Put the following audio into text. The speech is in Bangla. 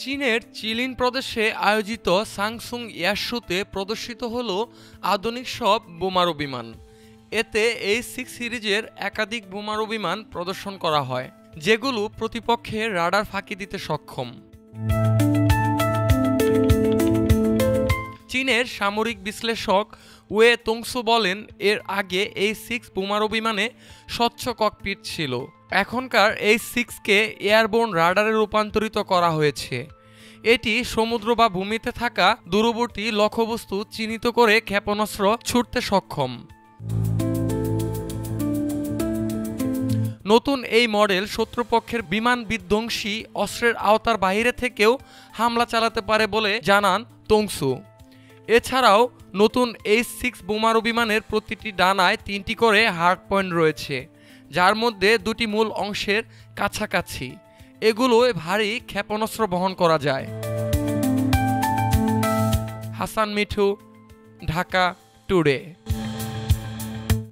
চীনের চিলিন প্রদেশে আয়োজিত সাংসুং এয়ার শোতে প্রদর্শিত হল আধুনিক সব বোমারু বিমান। এতে H-6 সিরিজের একাধিক বোমারু বিমান প্রদর্শন করা হয়, যেগুলো প্রতিপক্ষের রাডার ফাঁকি দিতে সক্ষম। চীনের সামরিক বিশ্লেষক ওয়ে তোংসু বলেন, এর আগে H-6 বোমারু বিমানে স্বচ্ছ ককপিট ছিল। এখনকার H-6কে এয়ারবোর্ন রাডারে রূপান্তরিত করা হয়েছে। এটি সমুদ্র বা ভূমিতে থাকা দূরবর্তী লক্ষ্যবস্তু চিহ্নিত করে ক্ষেপণাস্ত্র ছুড়তে সক্ষম। নতুন এই মডেল শত্রুপক্ষের বিমান বিধ্বংসী অস্ত্রের আওতার বাইরে থেকেও হামলা চালাতে পারে বলে জানান তোংসু। এছাড়াও নতুন H-6 বোমারু বিমানের প্রতিটি ডানায় 3টি করে হার্ড পয়েন্ট রয়েছে, যার মধ্যে 2টি মূল অংশের কাছাকাছি। এগুলোয় ভারী ক্ষেপণাস্ত্র বহন করা যায়। হাসান মিঠু, ঢাকা টুডে।